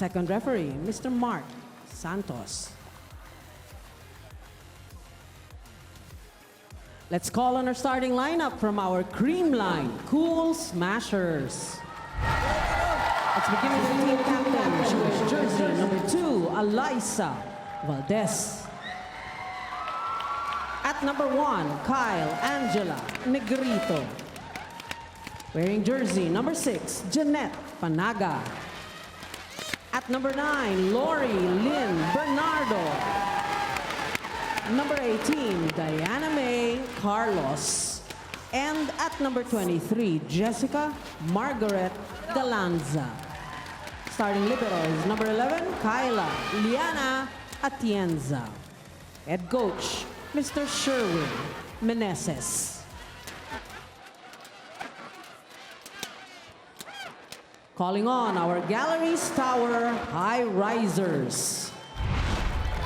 Second referee, Mr. Mark Santos. Let's call on our starting lineup from our Creamline Cool Smashers. Let's begin with the team captain. She wears jersey number 2, Alyssa Valdez. At number 1, Kyle Angela Negrito. Wearing jersey number 6, Jeanette Panaga. At number 9, Lori Lynn Bernardo. Number 18, Diana May Carlos. And at number 23, Jessica Margaret Galanza. Starting liberals, number 11, Kyla Liana Atienza. Head coach, Mr. Sherwin Meneses. Calling on our Galeries Tower Highrisers.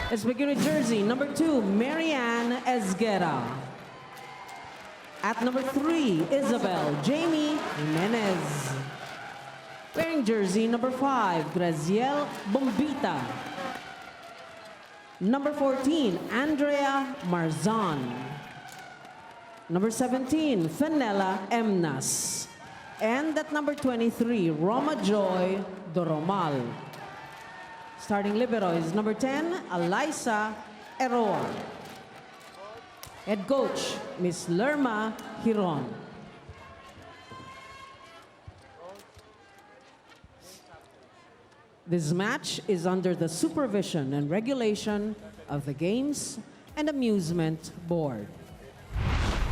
Let's begin with jersey number 2, Marianne Esguera. At number 3, Isabel Jamie Jimenez. Wearing jersey number 5, Graziel Bombita. Number 14, Andrea Marzon. Number 17, Fenella Emnas. And at number 23, Roma Joy Doromal. Starting libero is number 10, Alyssa Eroa. Head coach, Miss Lerma Hiron. This match is under the supervision and regulation of the Games and Amusement Board.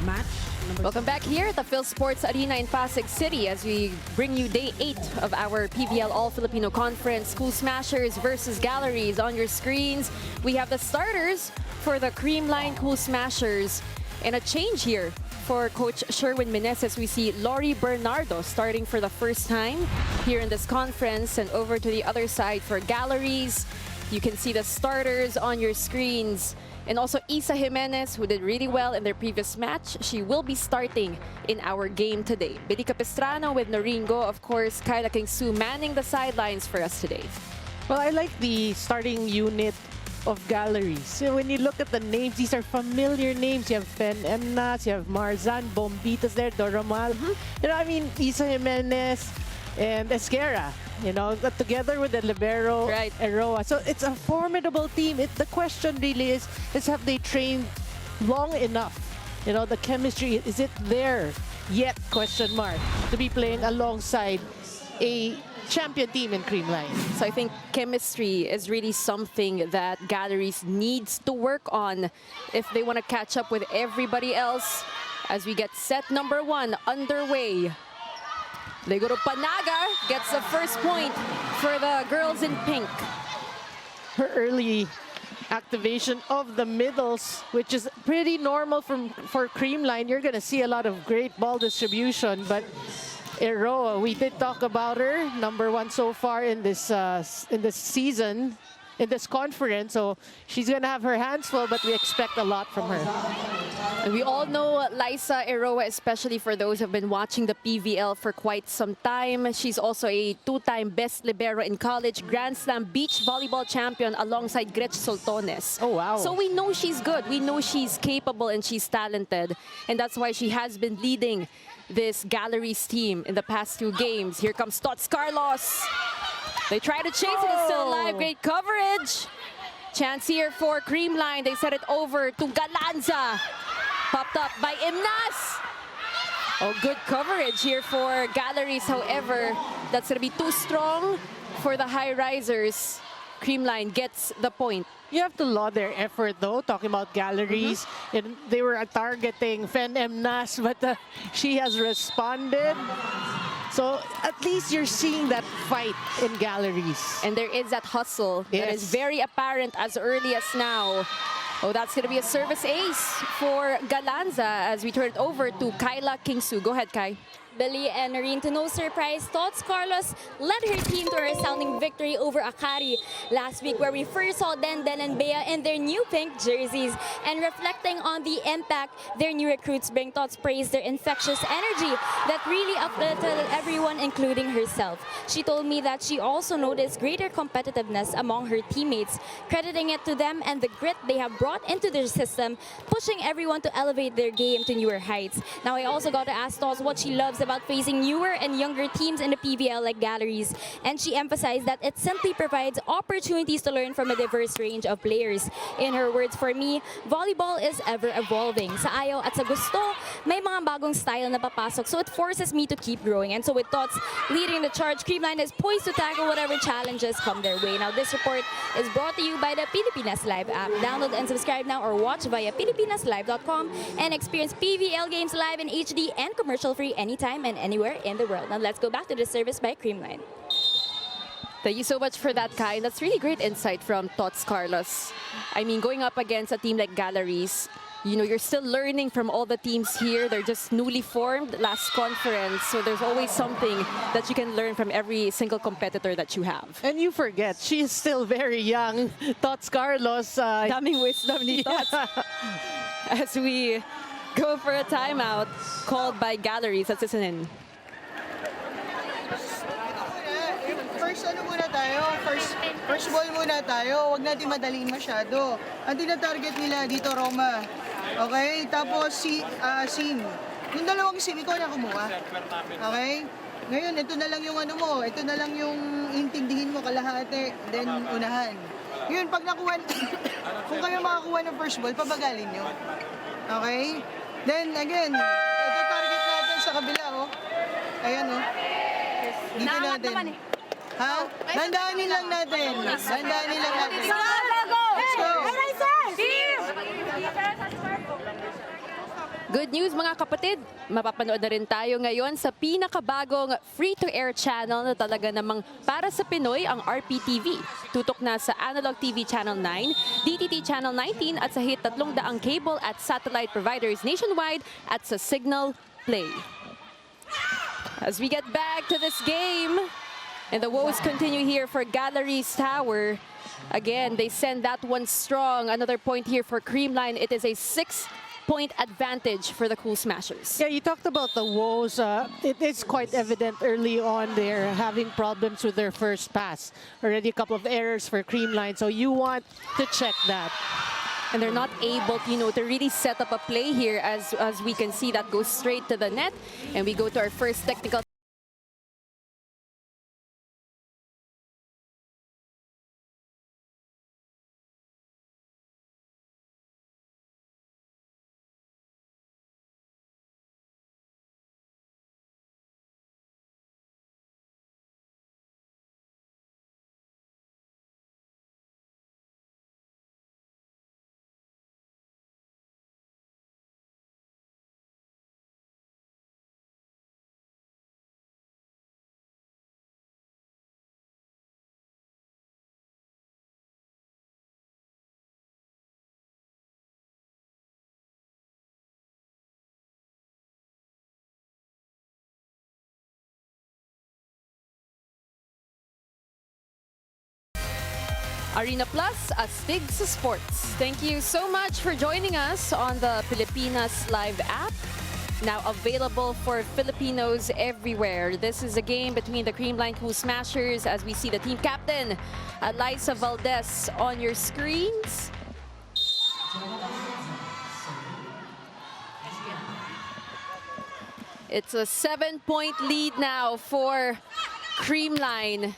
Match number Welcome back here at the Phil Sports Arena in Pasig City as we bring you day 8 of our PVL All-Filipino Conference. Cool Smashers versus Galleries on your screens. We have the starters for the Creamline Cool Smashers. And a change here for Coach Sherwin Meneses. We see Lori Bernardo starting for the first time here in this conference. And over to the other side for Galleries. You can see the starters on your screens. And also Isa Jimenez, who did really well in their previous match. She will be starting in our game today. Billy Capistrano with Noringo. Of course, Kyla King-Su manning the sidelines for us today. Well, I like the starting unit of Galleries. So when you look at the names, these are familiar names. You have Fen Emnas, you have Marzan, Bombitas there, Doromal. You know, I mean, Isa Jimenez and Esguera. You know, together with the libero, right, Eroa. So it's a formidable team. The question really is have they trained long enough? You know, the chemistry, is it there yet, question mark, to be playing alongside a champion team in Creamline? So I think chemistry is really something that Galleries needs to work on if they want to catch up with everybody else as we get set number 1 underway. Leguro Panaga gets the first point for the girls in pink. Her early activation of the middles, which is pretty normal for Creamline. You're going to see a lot of great ball distribution, but Eroa, we did talk about her, number 1 so far in this season, in this conference. So she's going to have her hands full, but we expect a lot from her. And we all know Liza Eroa, especially for those who have been watching the PVL for quite some time. She's also a 2-time best libero in college, Grand Slam beach volleyball champion alongside Gretch Soltones. Oh, wow. So we know she's good. We know she's capable and she's talented. And that's why she has been leading this Galleries team in the past 2 games. Here comes Tots Carlos. They try to chase it. It's still alive. Great coverage. Chance here for Creamline. They set it over to Galanza. Popped up by Imnas. Oh, good coverage here for Galleries. However, that's going to be too strong for the Highrisers. Creamline gets the point. You have to laud their effort, though, talking about Galleries. And they were targeting Fen Emnas, but she has responded. So at least you're seeing that fight in Galleries. And there is that hustle that is very apparent as early as now. Oh, that's going to be a service ace for Galanza as we turn it over to Kyla King-Su. Go ahead, Kai. Billy and Noreen. To no surprise, Tots Carlos led her team to a resounding victory over Akari last week, where we first saw Denden and Bea in their new pink jerseys. And reflecting on the impact their new recruits bring, Tots praised their infectious energy that really uplifted everyone, including herself. She told me that she also noticed greater competitiveness among her teammates, crediting it to them and the grit they have brought into their system, pushing everyone to elevate their game to newer heights. Now, I also got to ask Tots what she loves about facing newer and younger teams in the PVL like Galeries, and she emphasized that it simply provides opportunities to learn from a diverse range of players. In her words, for me, volleyball is ever evolving. Sa ayaw at sa gusto, may mga bagong style na papasok, so it forces me to keep growing. And so with Tots leading the charge, Creamline is poised to tackle whatever challenges come their way. Now, this report is brought to you by the Pilipinas Live app. Download and subscribe now or watch via pilipinaslive.com and experience PVL games live in HD and commercial-free anytime and anywhere in the world. Now, let's go back to the service by Creamline. Thank you so much for that, Kai. That's really great insight from Tots Carlos. I mean, going up against a team like Galeries, you know, you're still learning from all the teams here. They're just newly formed last conference, so there's always something that you can learn from every single competitor that you have. And you forget, she's still very young. Tots Carlos. Daming wisdom ni Tots. As we go for a timeout called by Galeries. That's listening. First muna tayo, first ball muna tayo, wag natin madaliin masyado. Ang tina-target nila dito, Roma. Okay? Tapos Sim. Yung dalawang Sim, ikaw na kumuha. Okay? Ngayon, ito na lang yung ano mo, ito na lang yung intindihin mo kalahati, then unahan. Yun, pag nakuha, kung kayo makakuha ng first ball, pabagalin nyo. Okay? Then again, ito target natin sa kabila, oh. Ayan, oh. Dito natin. Ha? Dandanin lang natin. Dandanin lang natin. Let's go! Good news mga kapatid, mapapanood na rin tayo ngayon sa pinakabagong free-to-air channel na talaga namang para sa Pinoy, ang RPTV. Tutok na sa Analog TV Channel 9, DTT Channel 19 at sa hit 300 cable at satellite providers nationwide at sa Signal Play. As we get back to this game, and the woes continue here for Galeries Tower. Again, they send that one strong. Another point here for Creamline. It is a 6-point advantage for the Cool Smashers. Yeah, you talked about the woes. It is quite evident early on they're having problems with their first pass. Already a couple of errors for Creamline, so you want to check that. And they're not able, you know, to really set up a play here as we can see that goes straight to the net. And we go to our first technical. Arena Plus, Astig sa Sports. Thank you so much for joining us on the Pilipinas Live app. Now available for Filipinos everywhere. This is a game between the Creamline Cool Smashers as we see the team captain, Alyssa Valdez, on your screens. It's a 7-point lead now for Creamline.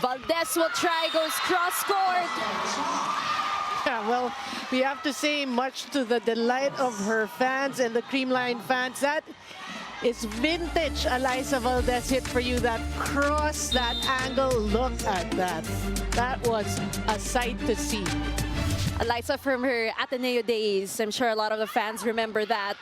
Valdez will try, goes cross-court. Yeah, well, we have to say much to the delight of her fans and the Creamline fans. That is vintage Alyssa Valdez hit for you. That cross, that angle, look at that. That was a sight to see. Alyssa from her Ateneo days. I'm sure a lot of the fans remember that.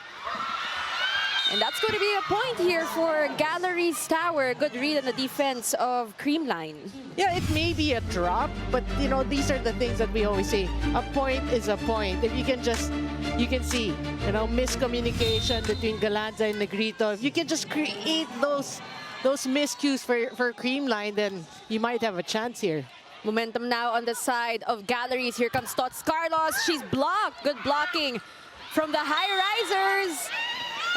And that's going to be a point here for Galeries Tower. Good read on the defense of Creamline. Yeah, it may be a drop, but you know, these are the things that we always say. A point is a point. If you can just you can see, miscommunication between Galanza and Negrito. If you can just create those miscues for Creamline, then you might have a chance here. Momentum now on the side of Galleries. Here comes Tots Carlos. She's blocked. Good blocking from the Highrisers.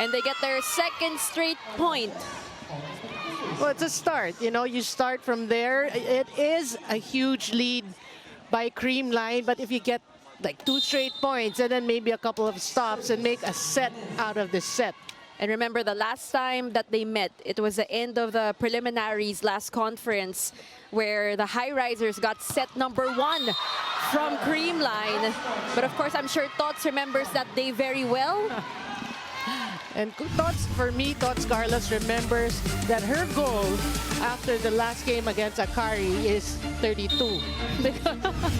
And they get their second straight point. Well, it's a start. You start from there. It is a huge lead by Creamline, but if you get like 2 straight points and then maybe a couple of stops and make a set out of this set. And remember, the last time that they met, it was the end of the preliminaries last conference where the Highrisers got set number 1 from Creamline. But of course, I'm sure Tots remembers that day very well. And for me, Tots Carlos remembers that her goal after the last game against Akari is 32.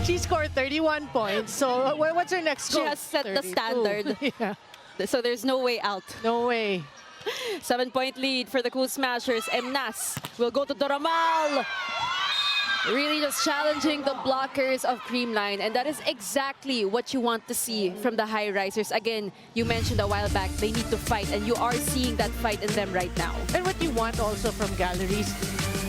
She scored 31 points. So what's her next goal? She has set 32. the standard. Yeah. So there's no way out. No way. 7-point lead for the Cool Smashers. Emnas will go to Doramal. Really just challenging the blockers of Creamline. And that is exactly what you want to see from the Highrisers. Again, you mentioned a while back, they need to fight. And you are seeing that fight in them right now. And what you want also from Galleries,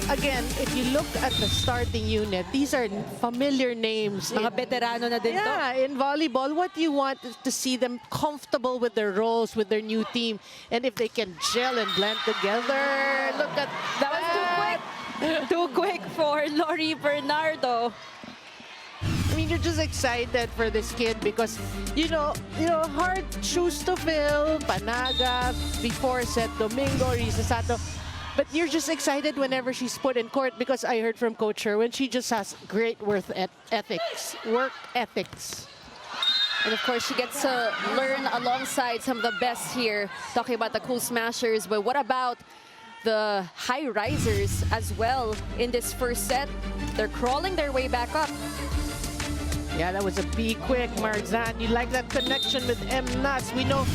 again, if you look at the starting unit, these are familiar names. Mga veterano na din to. Yeah, in volleyball, what you want is to see them comfortable with their roles, with their new team. And if they can gel and blend together, look at That was too quick. Too quick for Lori Bernardo. I mean, you're just excited for this kid because, hard shoes to fill, Panaga, before set, Domingo, Risa Sato. But you're just excited whenever she's put in court because I heard from Coach Sherwin, she just has great work ethics. And of course, she gets to learn alongside some of the best here, talking about the Cool Smashers. But what about the Highrisers as well in this first set? They're crawling their way back up. Yeah, that was a be quick, Marzan. You like that connection with Emnas. We know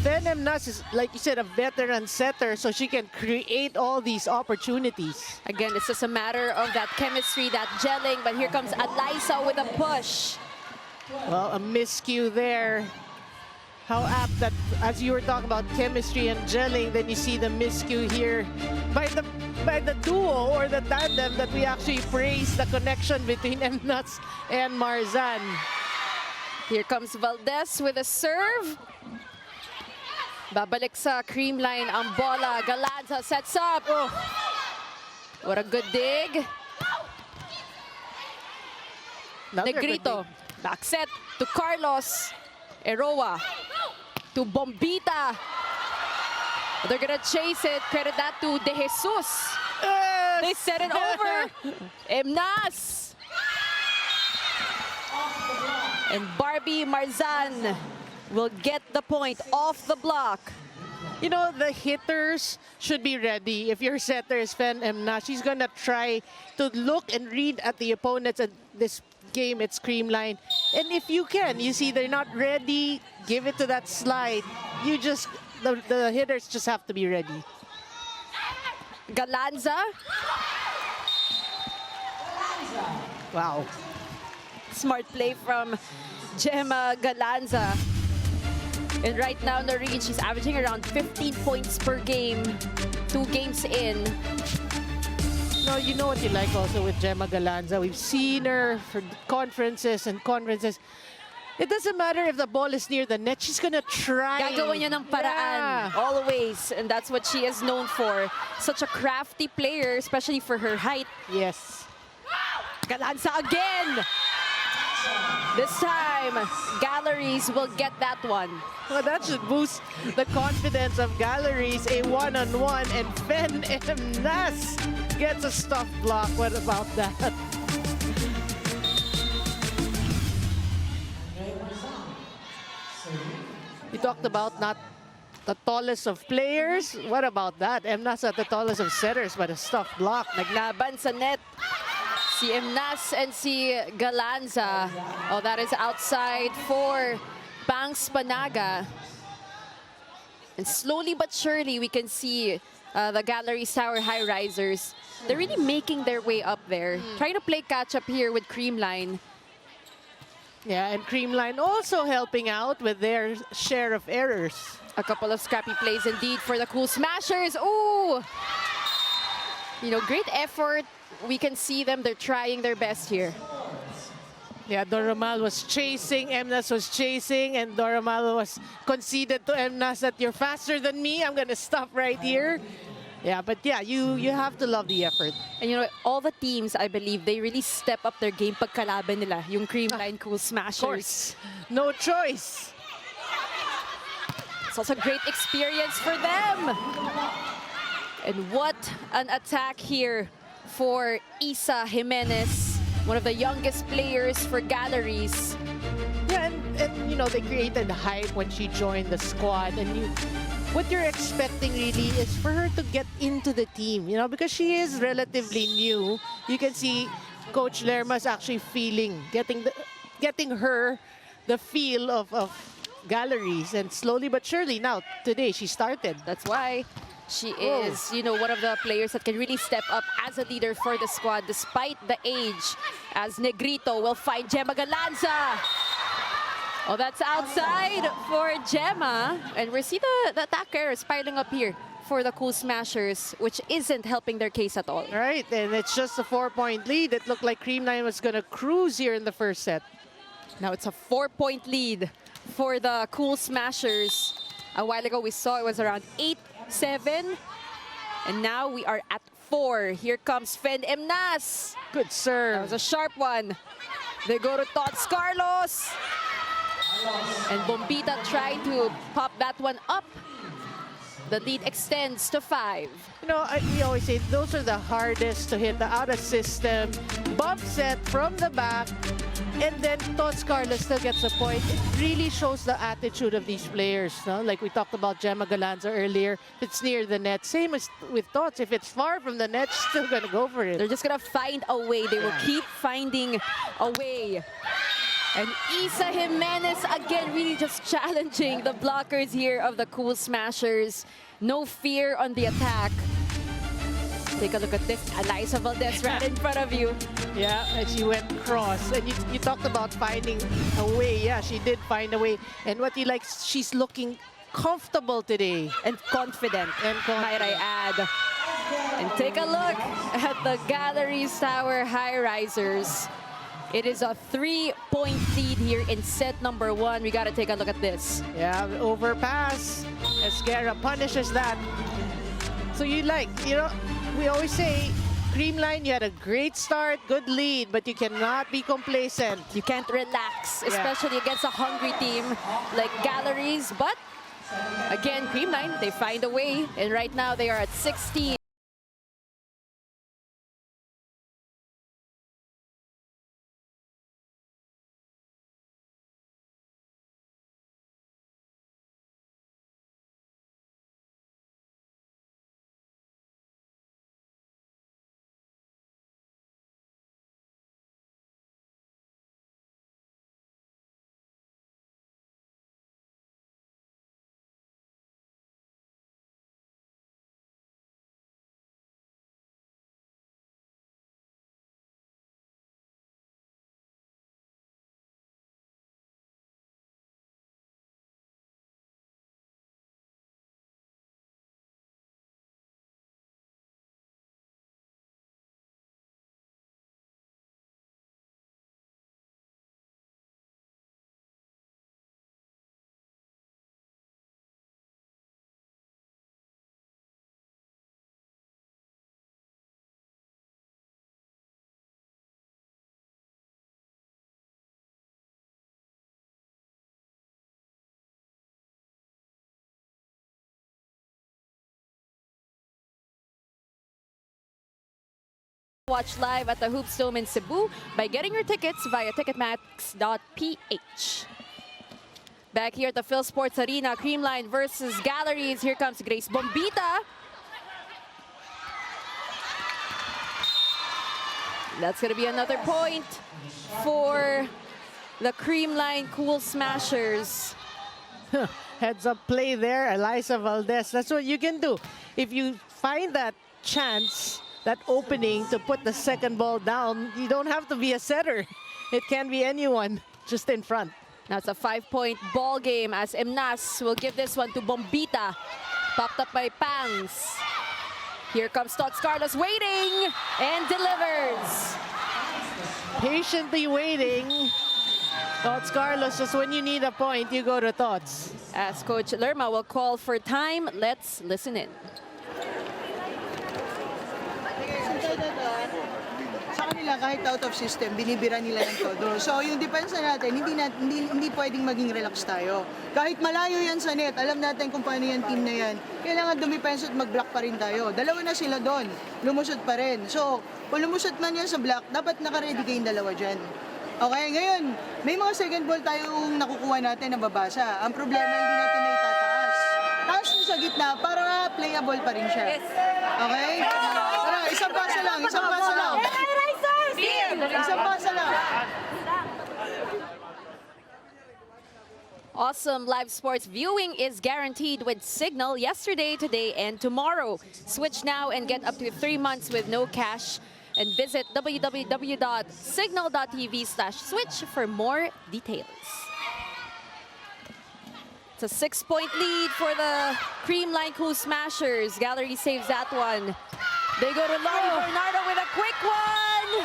Emnas is, like you said, a veteran setter, so she can create all these opportunities. Again, it's just a matter of that chemistry, that gelling. But here comes Alyssa with a push. Well, a miscue there. How apt that, as you were talking about chemistry and gelling, then you see the miscue here by the duo or the tandem that we actually praise the connection between Emnas and Marzan. Here comes Valdez with a serve. Babalik sa Creamline ang bola. Galanza sets up. Oh, what a good dig. Negrito. Back set to Carlos. Eroa to Bombita. They're gonna chase it. Credit that to De Jesus. Yes! They set it over. Emnas. And Barbie Marzan will get the point off the block. The hitters should be ready. If your setter is Fen Emnas, she's gonna try to look and read at the opponents at this game. It's Creamline. And if you see they're not ready, give it to that slide. The hitters just have to be ready. Galanza. Wow. Smart play from Gemma Galanza. And right now, Noreen, she's averaging around 15 points per game. 2 games in. No, you know what you like also with Gemma Galanza. We've seen her for conferences and conferences. It doesn't matter if the ball is near the net. She's gonna try. Gagawa niya ng paraan. Yeah. Always. And that's what she is known for. Such a crafty player, especially for her height. Yes. Galanza again! This time, Galleries will get that one. Well, that should boost the confidence of Galleries. A one-on-one, and Fen Emnas gets a stuff block. What about that? You talked about not the tallest of players. What about that? Emnas not the tallest of setters, but a stuff block. Naglaban sa net. Si Emnas and si Galanza. Oh, that is outside for Banks Panaga. And slowly but surely, we can see the Galeries Tower Highrisers. They're really making their way up there. Trying to play catch-up here with Creamline. Yeah, and Creamline also helping out with their share of errors. A couple of scrappy plays indeed for the Cool Smashers. Ooh! You know, great effort. We can see them. They're trying their best here. Yeah, Doromal was chasing, Emnas was chasing, and Doromal was conceded to Emnas that you're faster than me. I'm going to stop right here. Yeah, but yeah, you have to love the effort. And you know, all the teams, I believe, they really step up their game pagkalaban nila, yung Creamline Cool Smashers. Of course, no choice. It's also a great experience for them. And what an attack here for Isa Jimenez, one of the youngest players for Galeries. Yeah, and you know, they created hype when she joined the squad, and what you're expecting really is for her to get into the team, you know, because she is relatively new. You can see Coach Lerma's actually getting her the feel of Galeries, and slowly but surely now, today, she started. That's why she is, you know, one of the players that can really step up as a leader for the squad despite the age, as Negrito will find Gemma Galanza. Oh, that's outside for Gemma. And we see the attackers piling up here for the Cool Smashers, which isn't helping their case at all. Right, and it's just a 4-point lead. It looked like Creamline was going to cruise here in the first set. Now it's a 4-point lead for the Cool Smashers. A while ago, we saw it was around 8-7. And now we are at 4. Here comes Fen Emnas. Good serve. That was a sharp one. They go to Tots Carlos. And Bombita trying to pop that one up. The lead extends to 5. You know, we always say those are the hardest to hit, the out-of-system, bump set from the back, and then Tots Carlos still gets a point. It really shows the attitude of these players, no? Like we talked about Gemma Galanza earlier. If it's near the net, same as with Tots. If it's far from the net, she's still gonna go for it. They're just gonna find a way. They will keep finding a way. And Isa Jimenez again really just challenging the blockers here of the Cool Smashers. No fear on the attack. Take a look at this. Eliza Valdez right in front of you. Yeah, and she went cross. And you talked about finding a way. Yeah, she did find a way. And what you like, she's looking comfortable today. And confident, might I add. And take a look at the Galeries Tower Highrisers. It is a 3-point lead here in set number 1. We got to take a look at this. Yeah, overpass. Esguerra punishes that. So you know, we always say, Creamline, you had a great start, good lead, but you cannot be complacent. You can't relax, especially against a hungry team like Galeries. But again, Creamline, they find a way. And right now they are at 16. Watch live at the Hoops Dome in Cebu by getting your tickets via ticketmax.ph. Back here at the Phil Sports Arena, Creamline versus Galeries. Here comes Grace Bombita. That's going to be another point for the Creamline Cool Smashers. Heads up play there, Eliza Valdez. That's what you can do. If you find that chance, that opening to put the second ball down, you don't have to be a setter. It can be anyone. just in front. Now it's a 5-point ball game as Emnas will give this one to Bombita. Popped up by Pangs. Here comes Tots Carlos waiting and delivers. Patiently waiting. Tots Carlos, just when you need a point, you go to Tots. As Coach Lerma will call for time, let's listen in. Sa kanila, kahit out of system, binibira nila yung todo. So yung depensa natin, hindi pwedeng maging relax tayo. Kahit malayo yan sa net, alam natin kung paano yung team na yan. Kailangan dumipensa at mag-block pa rin tayo. Dalawa na sila doon, lumusot pa rin. So kung lumusot man yan sa block, dapat naka-ready kayong dalawa dyan. Okay, ngayon, may mga second ball tayong nakukuha natin na babasa. Ang problema, hindi natin na itataas. Taas mo sa gitna para playable pa rin siya. Okay? Tara, isang pasa lang, isang pasa lang. Isang pasa lang. Awesome live sports viewing is guaranteed with Signal yesterday, today, and tomorrow. Switch now and get up to 3 months with no cash. And visit www.signal.tv/switch for more details. It's a 6-point lead for the Creamline Cool Smashers. Gallery saves that one. They go to Lonnie Bernardo with a quick one.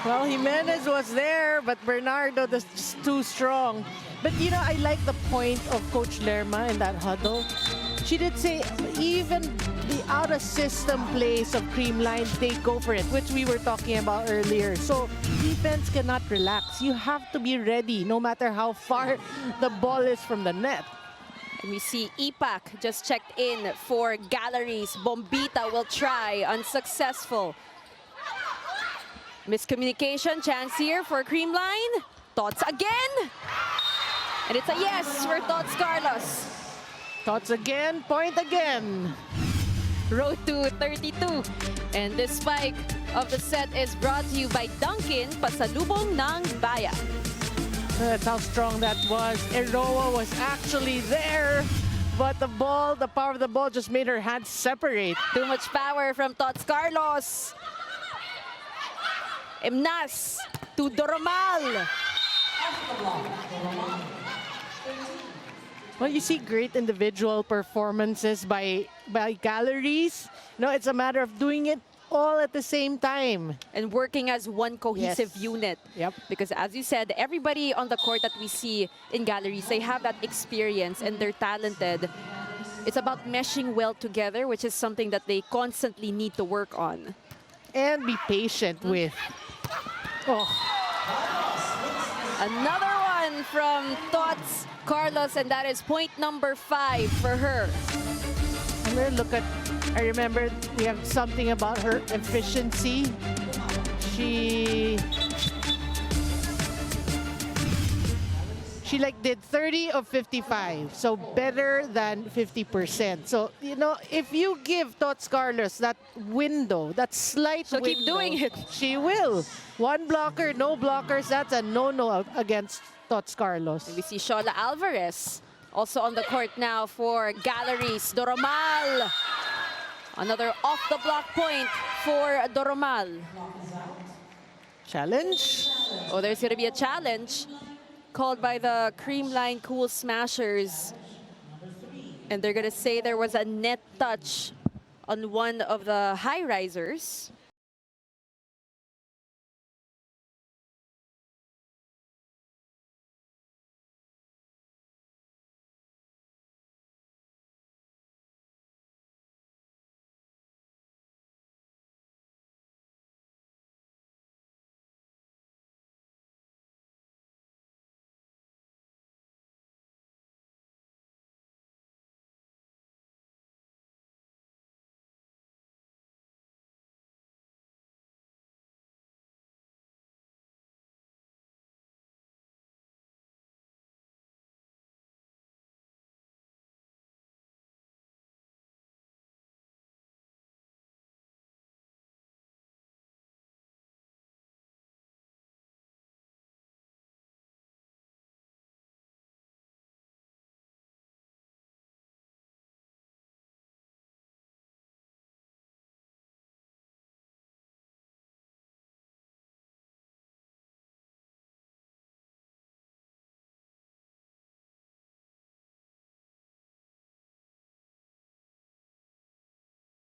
Well, Jimenez was there, but Bernardo is just too strong. But you know, I like the point of Coach Lerma in that huddle. She did say even the out-of-system plays of Creamline, they go for it, which we were talking about earlier. So defense cannot relax. You have to be ready no matter how far the ball is from the net. And we see Ipak just checked in for Galleries. Bombita will try, unsuccessful. Miscommunication, chance here for Creamline. Tots again. And it's a yes for Tots Carlos. Tots again, point again. Road to 32. And this spike of the set is brought to you by Dunkin, pasalubong ng bayan. That's how strong that was. Eroa was actually there, but the ball, the power of the ball just made her hands separate. Too much power from Tots Carlos. Emnas to Doromal. Well, you see great individual performances by Galleries. No, it's a matter of doing it all at the same time. And working as one cohesive Yes. unit. Yep. Because as you said, everybody on the court that we see in Galleries, they have that experience and they're talented. It's about meshing well together, which is something that they constantly need to work on. And be patient with. Oh, Another one from Tots Carlos, and that is point number 5 for her. I'm gonna look at, I remember we have something about her efficiency. She like did 30 of 55, so better than 50%. So, you know, if you give Tots Carlos that window, that slight She'll window, keep doing it. She will. One blocker, no blockers, that's a no-no against Tots Carlos. We see Shola Alvarez also on the court now for Galleries. Doromal. Another off-the-block point for Doromal. Challenge. Oh, there's going to be a challenge called by the Creamline Cool Smashers. And they're going to say there was a net touch on one of the Highrisers.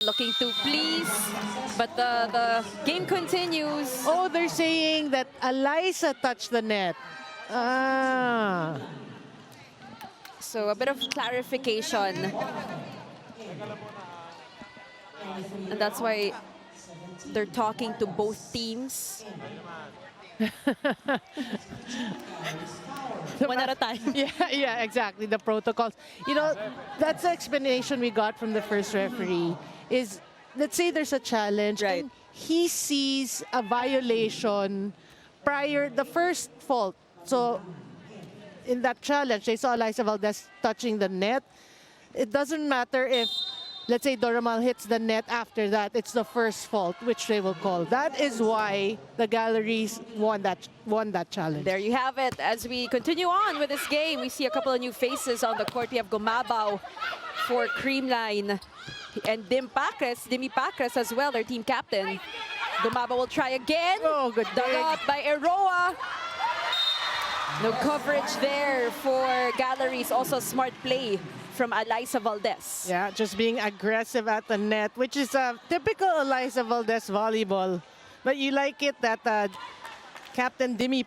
Looking to please, but the game continues. Oh, they're saying that Alyssa touched the net. Ah. So a bit of clarification. And that's why they're talking to both teams. One at a time. Yeah, exactly. The protocols. You know, that's the explanation we got from the first referee. Is let's say there's a challenge, Right. and he sees a violation prior the first fault. So in that challenge, they saw Alyssa Valdez touching the net. It doesn't matter if, let's say, Doramal hits the net after that. It's the first fault, which they will call. That is why the Galleries won that challenge. There you have it. As we continue on with this game, we see a couple of new faces on the court. We have Gumabaw for Creamline and Dimi Pacres as well, their team captain. Gumabaw will try again. Oh, good Dug dig. up by Eroa. No coverage there for Galleries. Also smart play from Alyssa Valdez. Yeah, just being aggressive at the net, which is a typical Alyssa Valdez volleyball. But you like it that Captain Dimi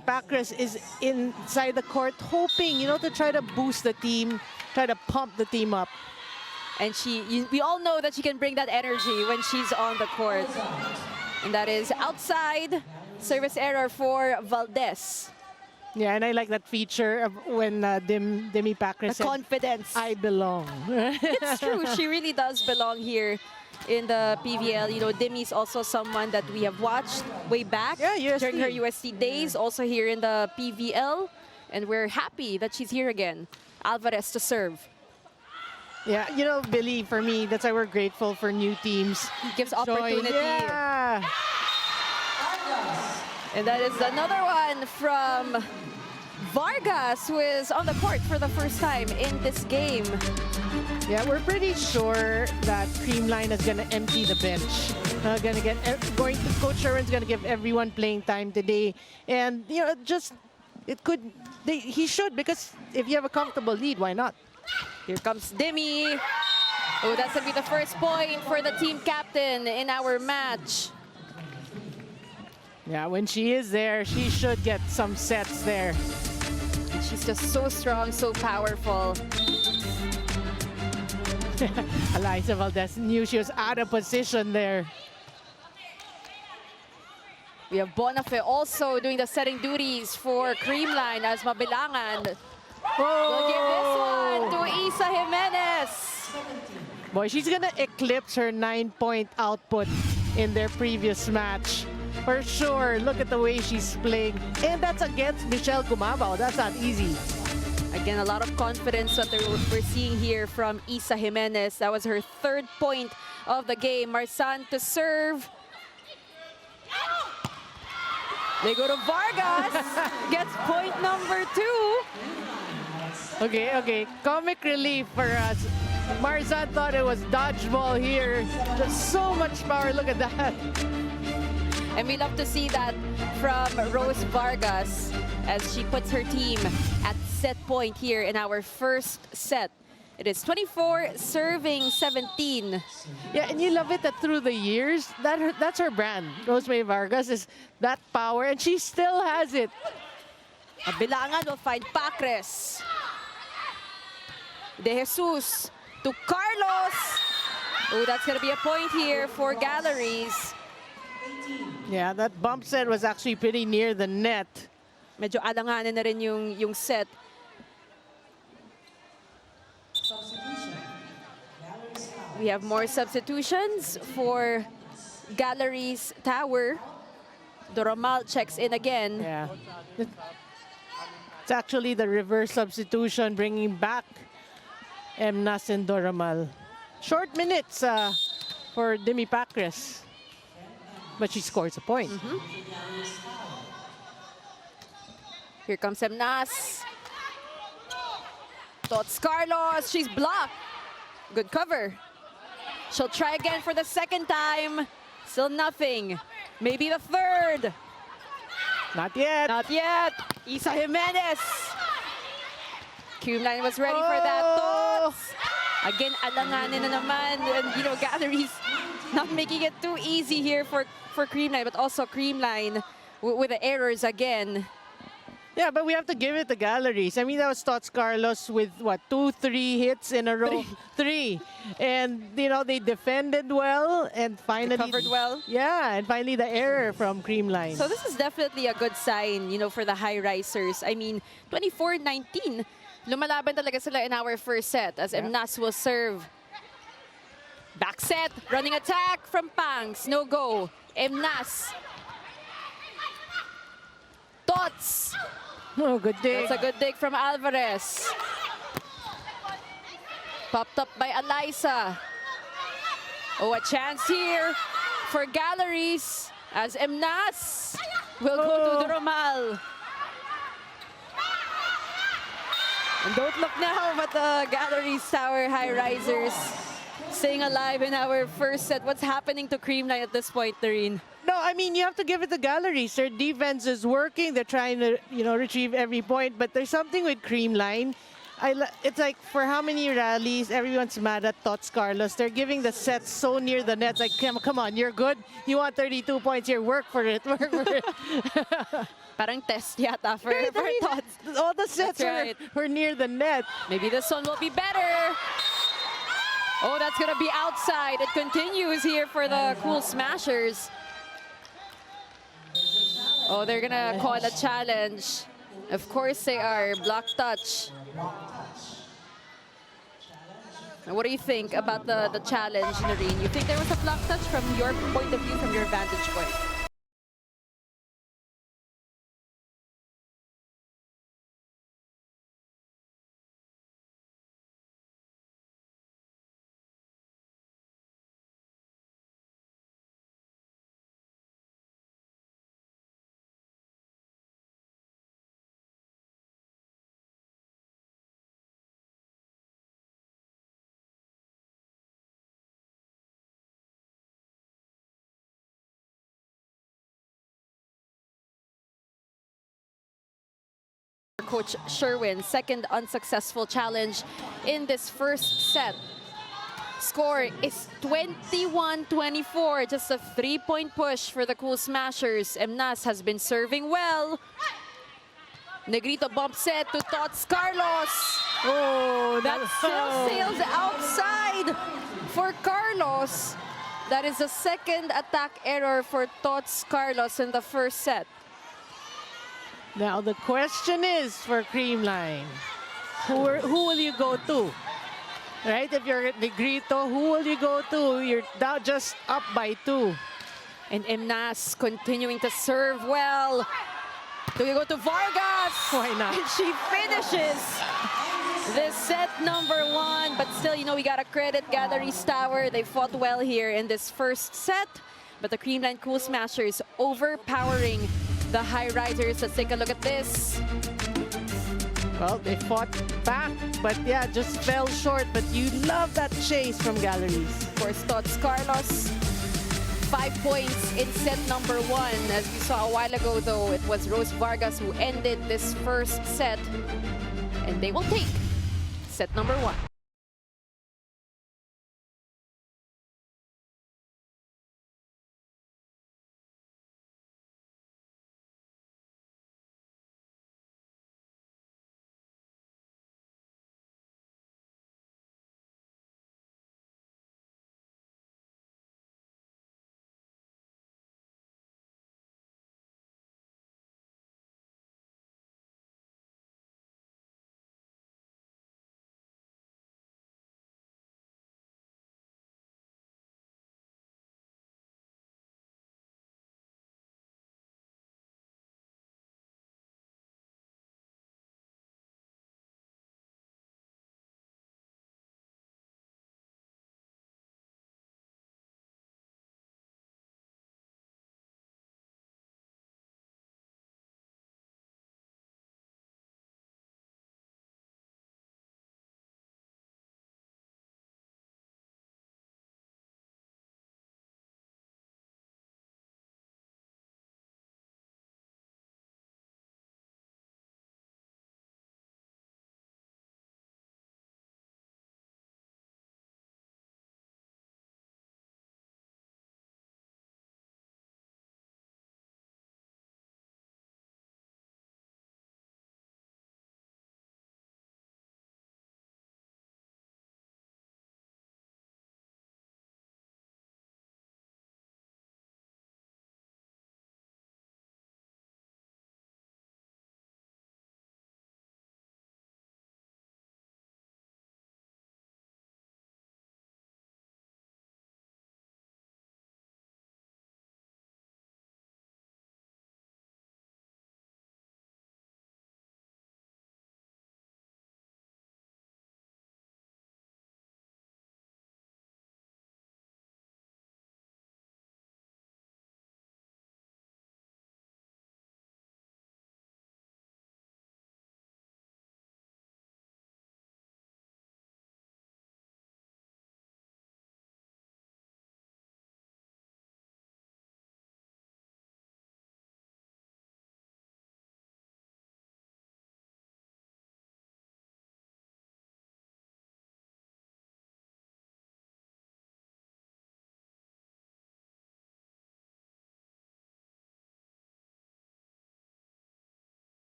Pacres is inside the court, hoping, to try to boost the team, try to pump the team up. And we all know that she can bring that energy when she's on the court. And that is outside. Service error for Valdez. Yeah, and I like that feature of when Dimi Pacres The said, confidence. I belong. It's true. She really does belong here in the PVL. Dimi's also someone that we have watched way back during her UST days, also here in the PVL. And we're happy that she's here again. Alvarez to serve. Yeah, Billy, for me, that's why we're grateful for new teams. He gives opportunity. Yeah. And that is another one from Vargas, who is on the court for the first time in this game. Yeah, we're pretty sure that Creamline is going to empty the bench. Coach Sherwin's going to give everyone playing time today. And, he should, because if you have a comfortable lead, why not? Here comes Dimi. Oh, that's going to be the first point for the team captain in our match. Yeah, when she is there, she should get some sets there. She's just so strong, so powerful. Alyssa Valdez knew she was out of position there. We have Bonafe also doing the setting duties for Creamline as Mabilangan. We'll give this one to Isa Jimenez. Boy, she's gonna eclipse her 9-point output in their previous match. For sure, look at the way she's playing. And that's against Michelle Gumabaw. That's not easy. Again, a lot of confidence that we're seeing here from Isa Jimenez. That was her third point of the game. Marsan to serve. They go to Vargas. Gets point number 2. Okay. Comic relief for us. Marzan thought it was dodgeball here. Just so much power. Look at that. And we love to see that from Rose Vargas as she puts her team at set point here in our first set. It is 24 serving 17. Yeah, and you love it that through the years, that's her brand. Rosemary Vargas is that power, and she still has it. Bilangan will find Pacres. De Jesus to Carlos. Oh, that's going to be a point here for Galleries. Yeah, that bump set was actually pretty near the net. Medyo alanganin na rin yung set. We have more substitutions for Galeries Tower. Doramal checks in again. Yeah. It's actually the reverse substitution, bringing back Emnas and Doramal. Short minutes for Dimi Pacres. But she scores a point. Here comes Emnas. Tots Carlos, she's blocked. Good cover. She'll try again for the second time. Still nothing. Maybe the third. Not yet. Not yet. Isa Jimenez. Creamline was ready for that. Tots. Again, alanganin na naman. And, you know, Galleries not making it too easy here for Creamline, but also Creamline with the errors again. Yeah, but we have to give it to Galleries. I mean, that was Tots Carlos with, what, 2-3 hits in a row? Three. And, you know, they defended well and finally... Covered well. Yeah, and finally the error from Creamline. So this is definitely a good sign, you know, for the Highrisers. I mean, 24-19. Lumalaban talaga sila in our first set as Emnas will serve. Back set, running attack from Pangs. No go. Emnas. Tots. Oh, good dig. That's a good dig from Alvarez. Popped up by Eliza. Oh, a chance here for Galleries as Emnas will go to the Romal. And don't look now, but the Galeries Tower Highrisers staying alive in our first set. What's happening to Creamline at this point, Doreen? No, I mean, you have to give it to Galleries. Their defense is working. They're trying to, you know, retrieve every point. But there's something with Creamline. It's like, for how many rallies, everyone's mad at Tots Carlos. They're giving the sets so near the net. Like, come on, you're good. You want 32 points here. Work for it. Work for it. Parang test yata for Tots. All the sets were near the net. Maybe this one will be better. Oh, that's going to be outside. It continues here for the Cool Smashers. Oh, they're going to call a challenge. Of course they are. Block touch. Now, what do you think about the challenge, Noreen? You think there was a block touch from your point of view, from your vantage point? Coach Sherwin, second unsuccessful challenge in this first set. Score is 21-24, just a 3-point push for the Cool Smashers. Emnas has been serving well. Negrito bump set to Tots Carlos. Oh, that still sails outside for Carlos. That is the second attack error for Tots Carlos in the first set. Now the question is for Creamline, who will you go to? Right? If you're at Negrito, who will you go to? You're now just up by 2. And Emnas continuing to serve well. Do we go to Vargas? Why not? And she finishes this set number 1. But still, you know, we gotta credit Galeries Tower. They fought well here in this first set. But the Creamline Cool Smashers overpowering the Highrisers. Let's take a look at this. Well, they fought back, but yeah, just fell short. But you love that chase from Galeries. Of course, Tots Carlos, 5 points in set number 1. As we saw a while ago, though, it was Rose Vargas who ended this first set. And they will take set number 1.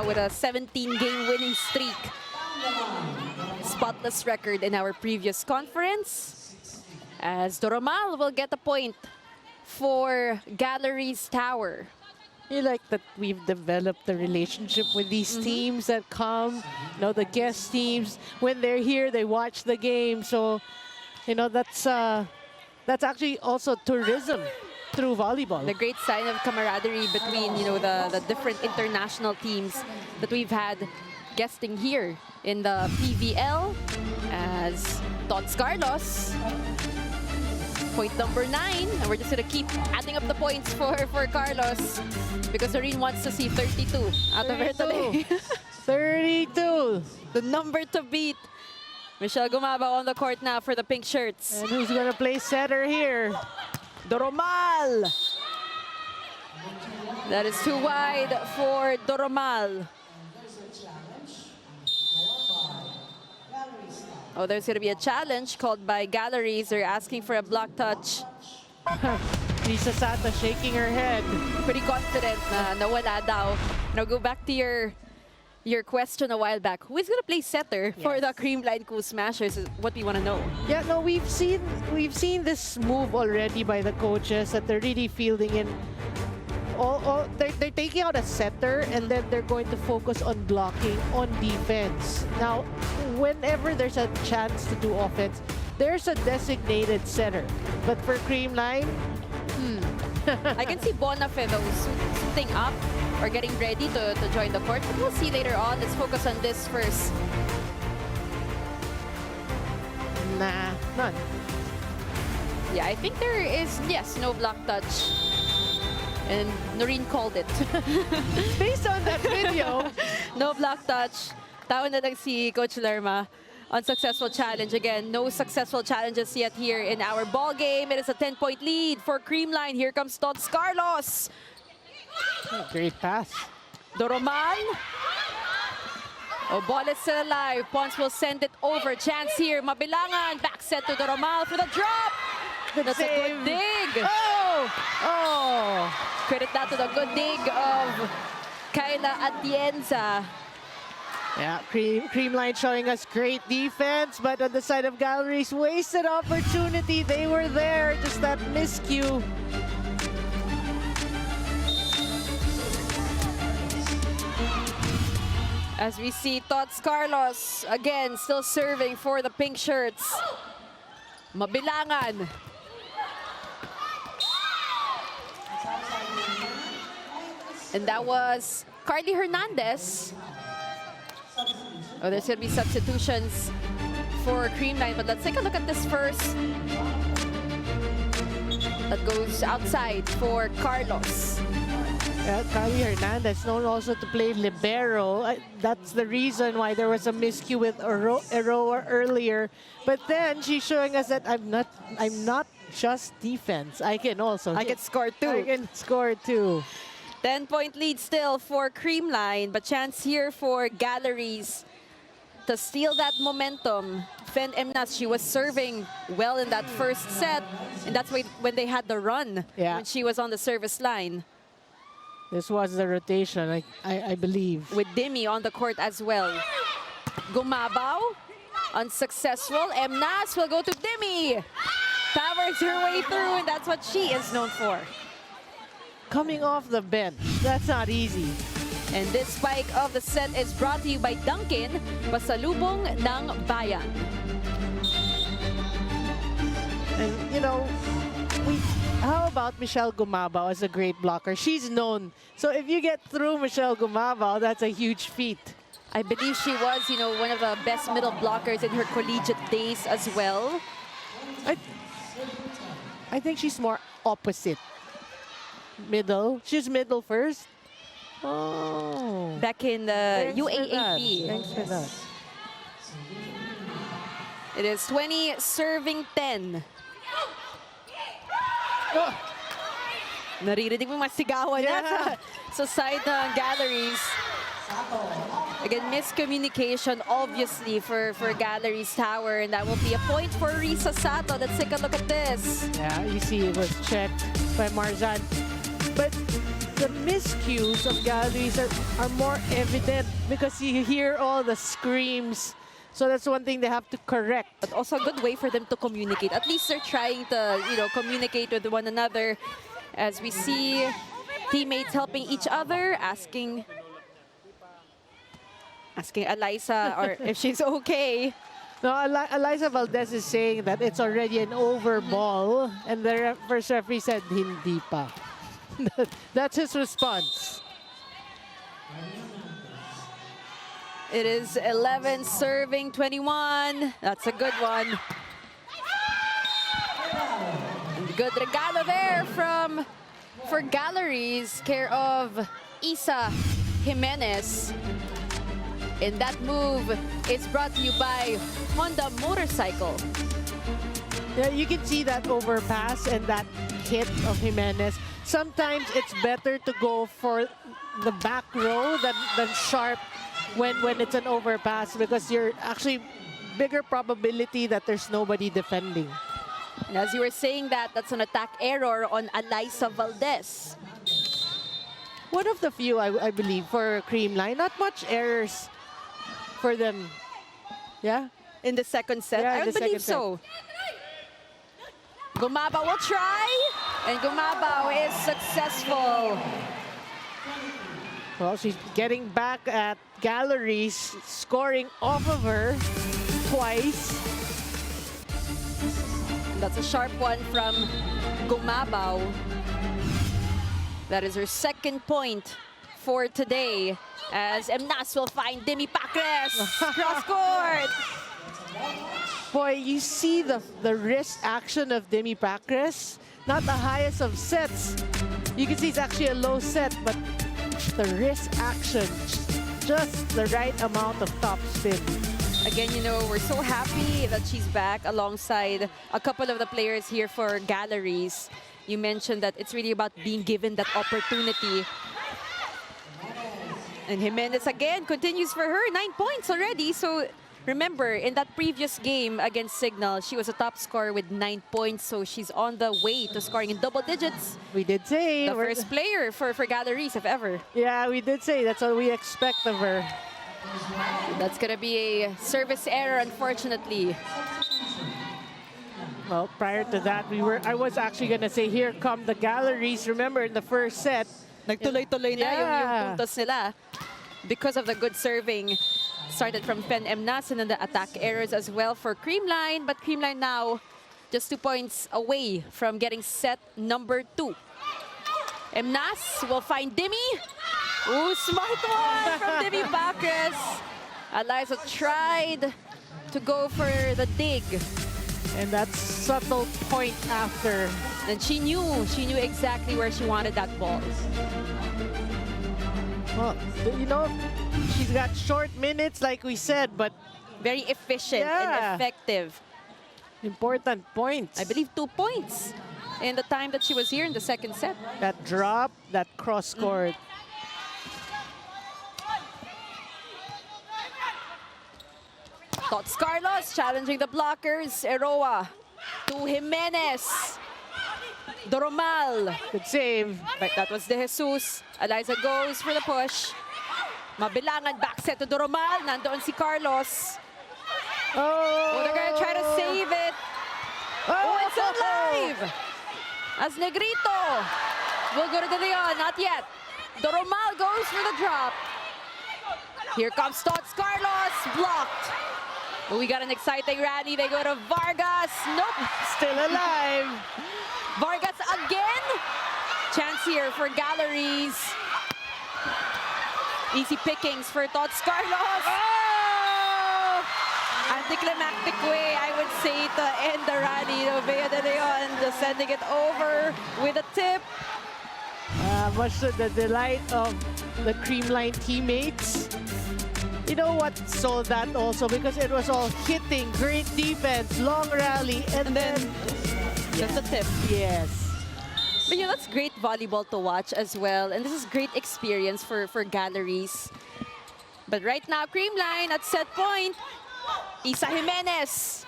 with a 17-game winning streak. Spotless record in our previous conference. As Doromal will get a point for Galeries Tower. You like that we've developed a relationship with these teams that come, the guest teams. When they're here, they watch the game. So, that's actually also tourism through volleyball. The great sign of camaraderie between, the different international teams that we've had guesting here in the PVL. As Tots Carlos, point number 9, and we're just gonna keep adding up the points for Carlos because Noreen wants to see 32 out of her today. 32. The number to beat. Michelle Gumabao on the court now for the pink shirts. And who's gonna play setter here? Doromal. That is too wide for Doromal. Oh, there's going to be a challenge called by Galleries. They're asking for a block touch. Lisa Sata shaking her head. Pretty confident na nawala daw. Now go back to your question a while back. Who is going to play setter for the Creamline Cool Smashers is what we want to know. Yeah, no, we've seen this move already by the coaches that they're really fielding in. They're taking out a setter and then they're going to focus on blocking on defense. Now, whenever there's a chance to do offense, there's a designated setter. But for Creamline, I can see Bonafe though suiting up or getting ready to join the court. But we'll see later on. Let's focus on this first. nah, none. Yeah, I think there is, yes, no block touch. And Noreen called it. Based on that video, No block touch. Tao na lang si Coach Lerma. Unsuccessful challenge. Again, no successful challenges yet here in our ball game. It is a 10-point lead for Creamline. Here comes Tots Carlos. great pass. Doromal. Oh, ball is still alive. Ponce will send it over. Chance here. Mabilangan. Back set to Doromal for the drop. That's a good dig. Oh! Credit that to the good dig of Kayla Atienza. Yeah, Creamline showing us great defense, but on the side of Galleries, wasted opportunity. They were there, just that miscue. As we see Tots Carlos, again, still serving for the pink shirts. Mabilangan. And that was Carly Hernandez. Oh, there's going to be substitutions for Creamline, but let's take a look at this first. That goes outside for Carlos. Yeah, Carly Hernandez, known also to play libero. That's the reason why there was a miscue with Aroa earlier. But then she's showing us that I'm not just defense. I can score too. I can score too. 10-point lead still for Creamline, but chance here for Galleries to steal that momentum. Fen Emnas, she was serving well in that first set, and that's when they had the run, when she was on the service line. This was the rotation, I believe. With Dimi on the court as well. Gumabao, unsuccessful. Emnas will go to Dimi. Powers her way through, and that's what she is known for. Coming off the bench, that's not easy. And this spike of the set is brought to you by Dunkin, pasalubong ng bayan. And how about Michelle Gumabao as a great blocker? She's known. So if you get through Michelle Gumabao, that's a huge feat. I believe she was, one of the best middle blockers in her collegiate days as well. I think she's more opposite. Middle. She's middle first. Oh. Back in the UAAP. Thanks for that. It is 20 serving 10. Oh. Naririnig mo masigawan na sa side ng Galleries. Again, miscommunication obviously for Galeries Tower, and that will be a point for Risa Sato. Let's take a look at this. Yeah, you see it was checked by Marzan. But the miscues of Galeries are more evident because you hear all the screams. So that's one thing they have to correct. But also a good way for them to communicate. At least they're trying to, communicate with one another. As we see teammates helping each other, asking Alyssa or if she's okay. No, Eliza Valdez is saying that it's already an over ball, and the first referee said hindi pa. That's his response. It is 11 serving 21. That's a good one. Good regalo there for Galeries, care of Isa Jimenez. And that move is brought to you by Honda Motorcycle. Yeah, you can see that overpass and that hit of Jimenez. Sometimes it's better to go for the back row than sharp when it's an overpass, because you're actually bigger probability that there's nobody defending. And as you were saying that's an attack error on Alyssa Valdez. One of the few, I believe, for Creamline. Not much errors for them. Yeah? In the second set, Yeah, I in would the believe second so. Gumabao will try, and Gumabao is successful. Well, she's getting back at Galeries, scoring off of her twice. That's a sharp one from Gumabao. That is her second point for today, as Emnas will find Demi Pacres cross court. Boy, you see the wrist action of Demi Pacres. Not the highest of sets. You can see it's actually a low set, but the wrist action, just the right amount of top spin. Again, we're so happy that she's back alongside a couple of the players here for Galeries. You mentioned that it's really about being given that opportunity. And Jimenez again continues for her, 9 points already. So remember, in that previous game against Signal, she was a top scorer with 9 points. So she's on the way to scoring in double digits. We did say. The first player for Galeries, if ever. Yeah, we did say that's what we expect of her. That's going to be a service error, unfortunately. Well, prior to that, I was actually going to say, here come the Galeries. Remember, in the first set, Nagtuloy-tuloy na yung Yeah. puntos nila because of the good serving. Started from Fen Emnas, and then the attack errors as well for Creamline. But Creamline now just 2 points away from getting set number 2. Emnas will find Demi. Ooh, smart one from Demi Pacres. Eliza tried to go for the dig. and that subtle point after. And she knew exactly where she wanted that ball. Well, she's got short minutes, like we said, but Very efficient and effective. important points. I believe 2 points in the time that she was here in the second set. That drop, that cross court. Tots Carlos challenging the blockers. Eroa to Jimenez. Doromal. Good save. But that was De Jesus. Eliza goes for the push. Mabilangan back set to Doromal. Nandoon si Carlos. Oh, they're gonna try to save it. Oh, it's alive! As Negrito will go to the Leon. Not yet. Doromal goes for the drop. Here comes Tots Carlos. Blocked. But we got an exciting rally. They go to Vargas. Nope. Still alive. Vargas again. Chance here for Galeries. Easy pickings for Tots Carlos. Oh! Anticlimactic way, I would say, to end the rally. Bea de Leon just sending it over with a tip. Much to the delight of the Creamline teammates. You know what sold that also? Because it was all hitting, great defense, long rally, and then Just a tip. yes. But that's great volleyball to watch as well. And this is great experience for Galeries. But right now, Creamline at set point. Isa Jimenez.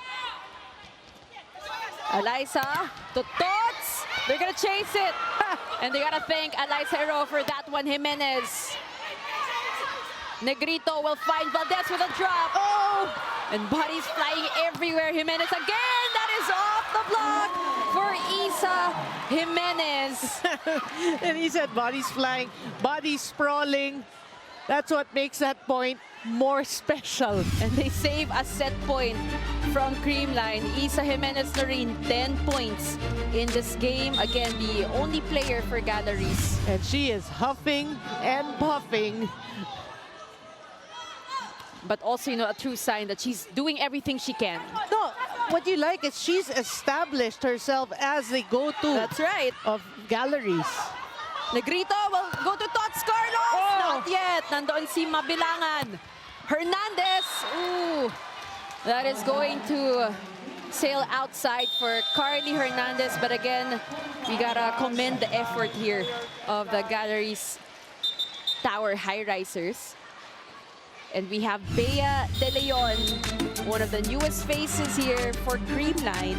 Eliza to Tots. They're gonna chase it. And they gotta thank Eliza Hero for that one. Jimenez. Negrito will find Valdez with a drop. Oh! And bodies flying everywhere. Jimenez again. That is off the block for Isa Jimenez. And he said bodies flying, bodies sprawling. That's what makes that point more special. And they save a set point from Creamline. Isa Jimenez Noreen, 10 points in this game. Again, the only player for Galleries. And she is huffing and puffing. But also, a true sign that she's doing everything she can. No, what you like is she's established herself as the go-to That's right. of Galleries. Negrito will go to Tots Carlos. Oh! Not yet. Nandoon si Mabilangan. Hernandez. Ooh. That is going to sail outside for Carly Hernandez. But again, we gotta commend the effort here of the Galeries Tower Highrisers. And we have Bea De Leon, one of the newest faces here for Creamline.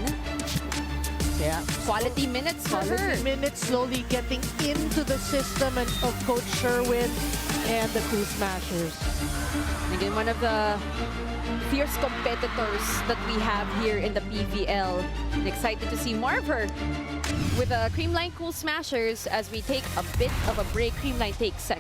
Yeah. Quality minutes for her. Quality minutes slowly getting into the system of Coach Sherwin and the Cool Smashers. Again, one of the fierce competitors that we have here in the PVL. And excited to see more of her with the Creamline Cool Smashers as we take a bit of a break. Creamline takes the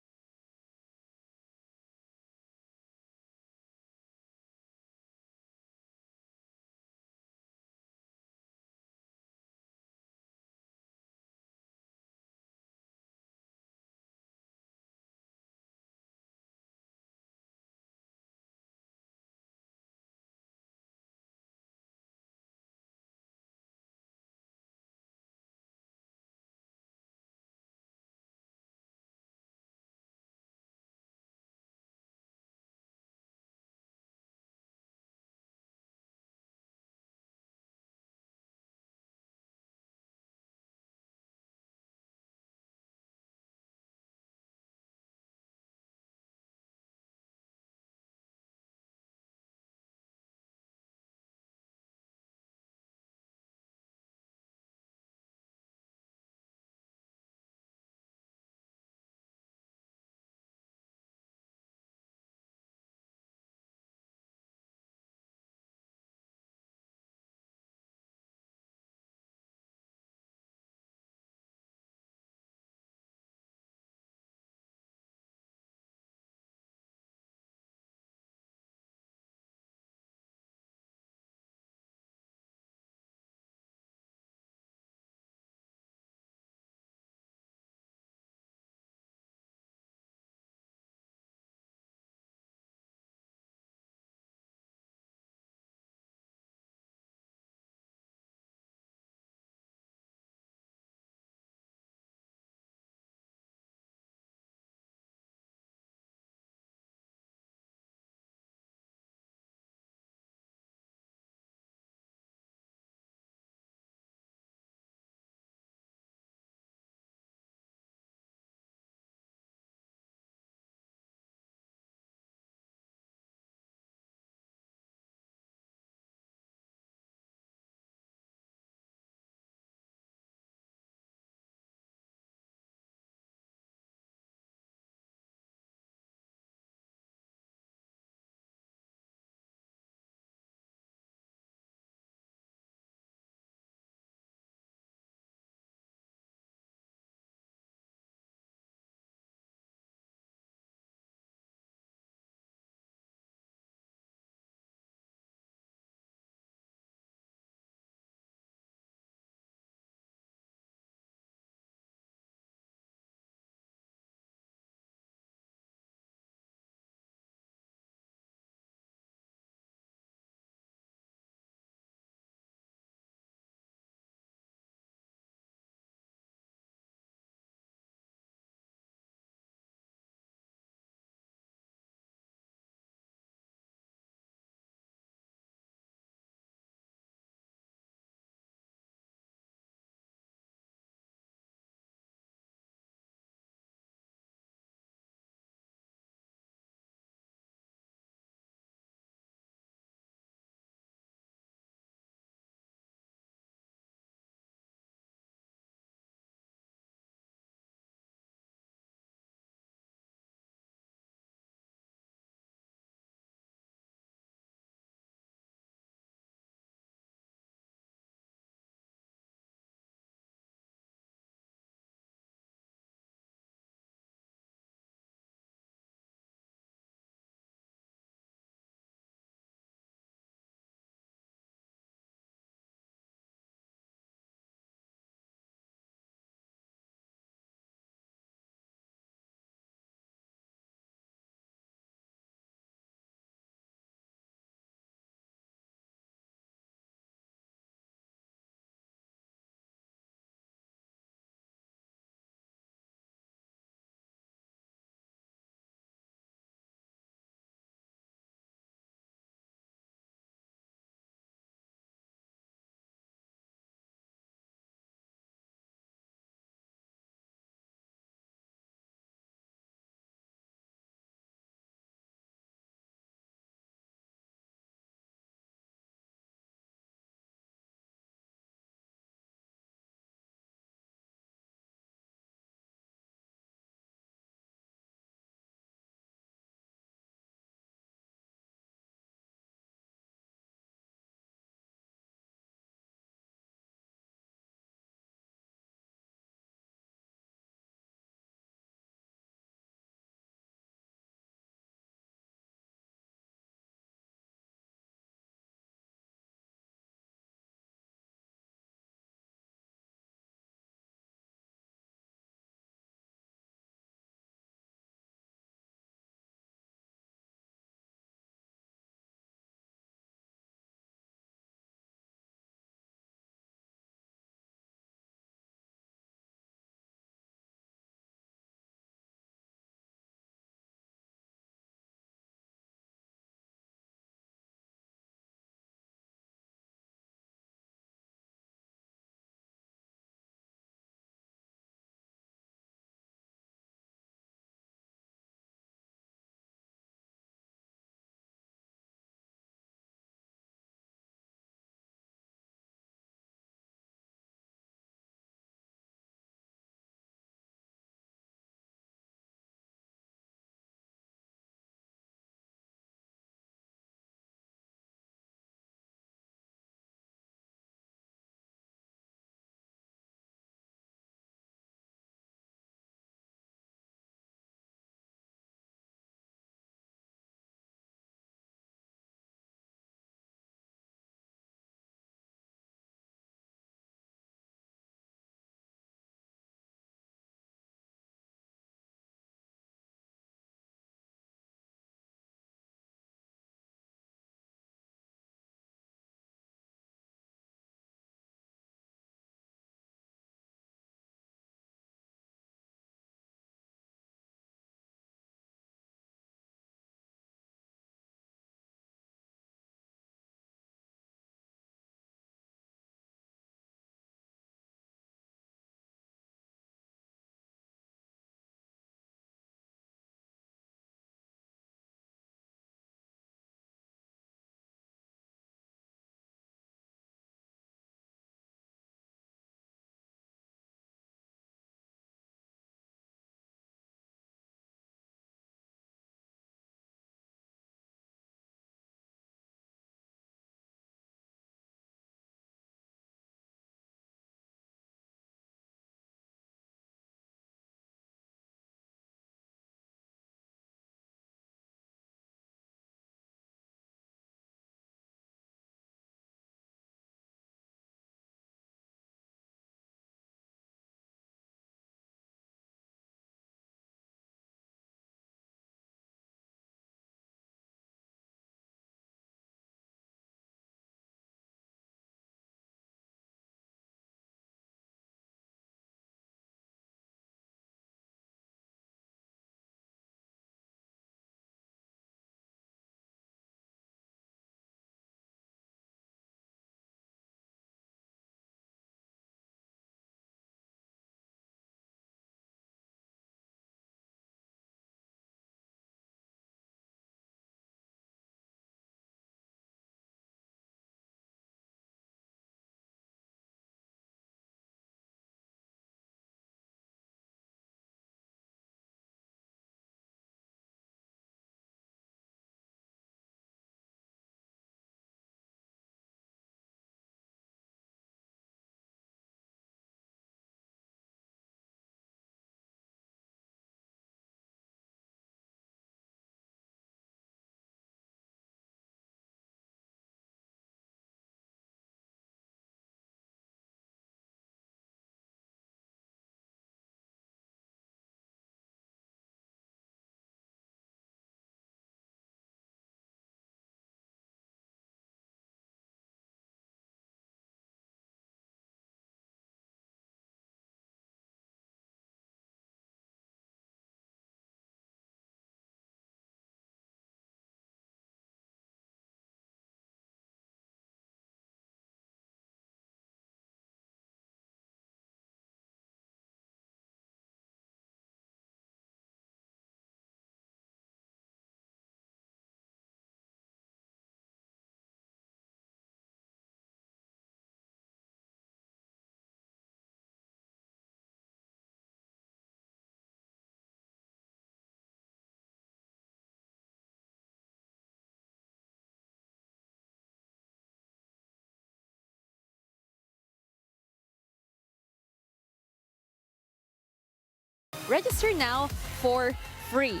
register now for free.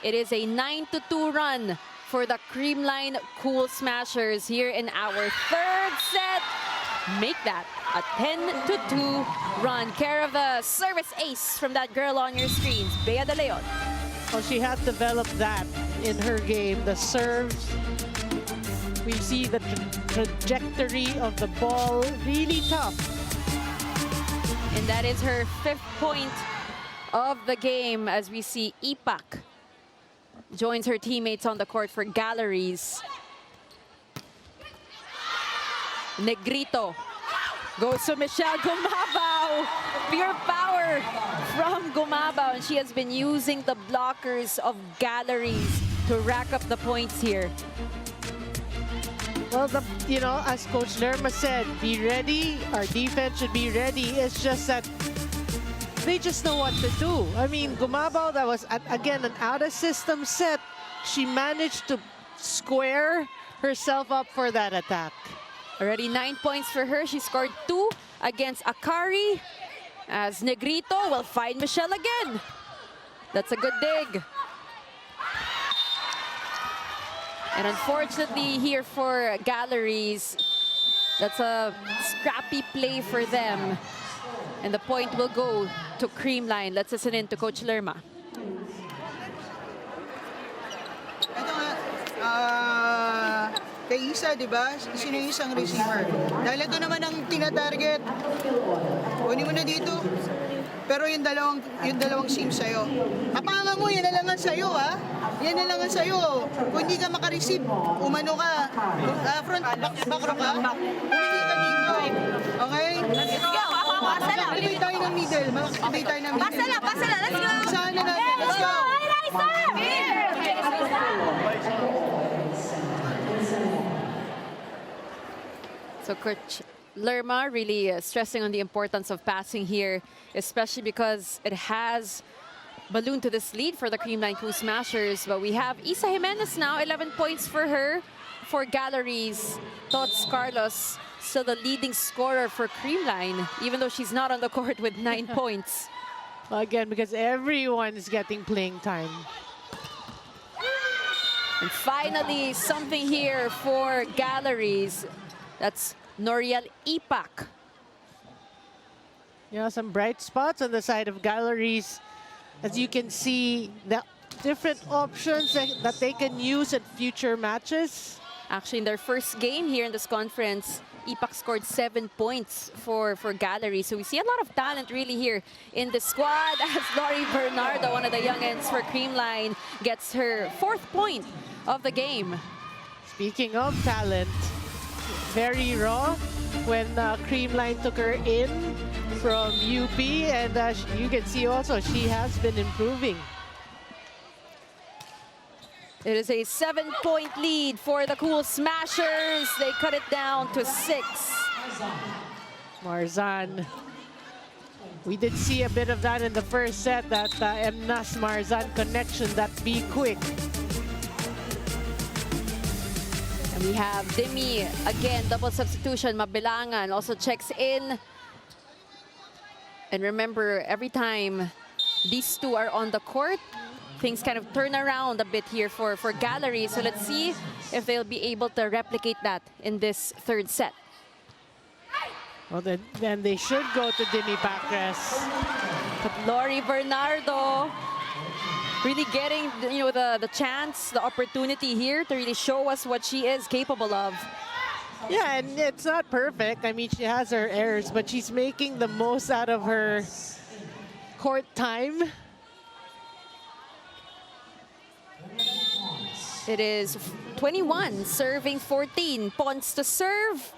It is a 9-2 run for the Creamline Cool Smashers here in our third set. Make that a 10-2 run. Care of the service ace from that girl on your screens, Bea De Leon. Well, she has developed that in her game. The serves, we see the trajectory of the ball, really tough. And that is her 5th point of the game as we see Ipak joins her teammates on the court for Galeries. Negrito goes to Michelle Gumabao. Pure power from Gumabao. And she has been using the blockers of Galeries to rack up the points here. Well, you know, as Coach Lerma said, be ready. Our defense should be ready. It's just that they just know what to do. I mean, Gumabao, that was, again, an out-of-system set. She managed to square herself up for that attack. Already 9 points for her. She scored 2 against Akari. As Negrito will find Michelle again. That's a good dig. And unfortunately here for Galeries, that's a scrappy play for them. And the point will go to Creamline. Let's listen in to Coach Lerma. Ito nga, kay Isa, di ba? Sino yung isang receiver? Dahil ito naman ang tinatarget. Kunin mo na dito. Pero yung dalawang seam sa'yo. Kapanga mo, yan na lang ang sa'yo, ha? Yan na lang ang sa'yo. Kung hindi ka makareceive, umano ka. Back row ka. Umili ka dito. Okay? Let's go. Pasa lang. Makakibay tayo ng middle. Pasa lang. Let's go. Saan na natin? Let's go. So Coach Lerma really stressing on the importance of passing here, especially because it has ballooned to this lead for the Creamline Cool Smashers. But we have Isa Jimenez now, 11 points for her. For Galeries, Tots Carlos, still the leading scorer for Creamline, even though she's not on the court with 9 points. Again, because everyone's getting playing time. And finally, something here for Galeries. That's Noriel Ipak. You know, some bright spots on the side of Galeries. As you can see, the different options that they can use at future matches. Actually, in their first game here in this conference, Ipak scored 7 points for Galeries. So we see a lot of talent really here in the squad as Lori Bernardo, one of the youngins for Creamline, gets her 4th point of the game. Speaking of talent, very raw when Creamline took her in from UP, and you can see also she has been improving. It is a 7-point lead for the Cool Smashers. They cut it down to 6. Marzan. We did see a bit of that in the first set, that Emnas Marzan connection, that be quick. And we have Demi, again, double substitution. Mabilangan also checks in. And remember, every time these two are on the court, things kind of turn around a bit here for Galeries. So let's see if they'll be able to replicate that in this third set. Well, then they should go to Demi Pacres. But Lori Bernardo really getting the chance, the opportunity here to really show us what she is capable of. Yeah, and it's not perfect. I mean, she has her errors, but she's making the most out of her court time. It is 21, serving 14. Pons to serve.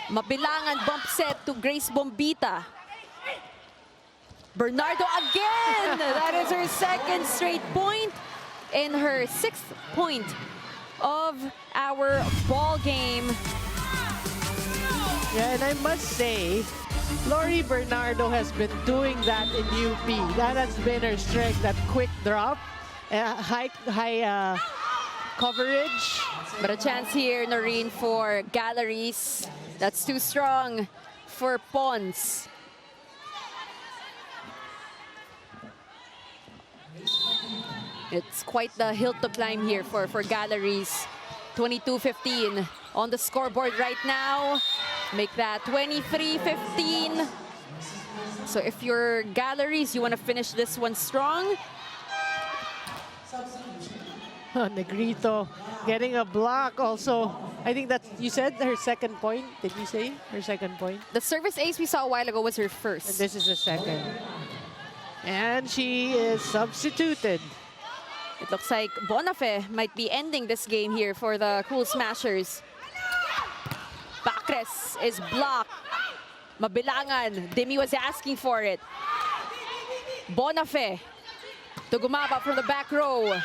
Mabilangan bump set to Grace Bombita. Bernardo again! That is her 2nd straight point and her 6th point of our ball game. Yeah, and I must say, Lori Bernardo has been doing that in UP. That has been her strength, that quick drop, high coverage. But a chance here, Noreen, for Galeries. That's too strong for Pons. It's quite the hill to climb here for Galleries. 22-15 on the scoreboard right now. Make that 23-15. So if you're Galleries, you want to finish this one strong. Negrito getting a block also. I think that's, you said her second point. Did you say her second point? The service ace we saw a while ago was her And first. this is the second. And she is substituted. It looks like Bonafe might be ending this game here for the Cool Smashers. Bacres is blocked. Mabilangan. Demi was asking for it. Bonafe to Gumaba from the back row.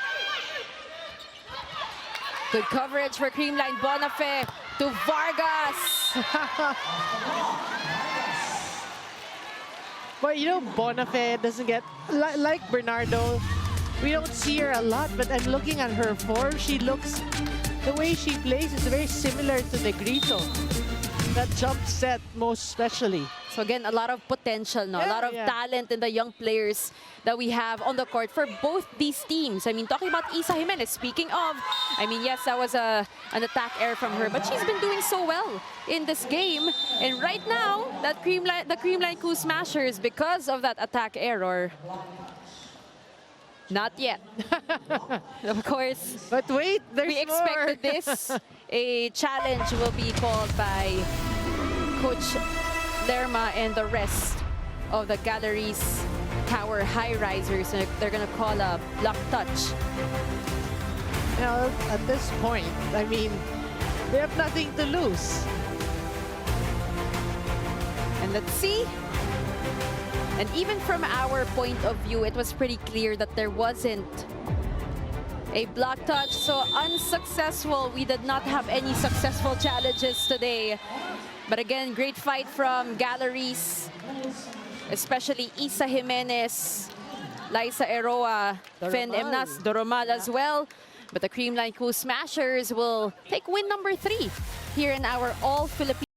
Good coverage for Creamline. Bonafe to Vargas. But you know, Bonafe doesn't get, like Bernardo, we don't see her a lot, but I'm looking at her form. She looks, the way she plays is very similar to Negrito. That jump set, most especially. So again, a lot of potential, no? A lot of talent in the young players that we have on the court for both these teams. I mean, talking about Isa Jimenez, speaking of, I mean, yes, that was an attack error from her, but she's been doing so well in this game. And right now, the Creamline Cool Smashers, because of that attack error, not yet. Of course. But wait, there's We expected more. this. A challenge will be called by Coach Lerma and the rest of the Galeries Tower Highrisers. They're going to call a block touch. Now, at this point, I mean, they have nothing to lose. And let's see. And even from our point of view, it was pretty clear that there wasn't a block touch, so unsuccessful. We did not have any successful challenges today. But again, great fight from Galleries, especially Isa Jimenez, Liza Eroa, Fen Emnas, Doromal as well. But the Creamline Cool Smashers will take win number 3 here in our All-Filipino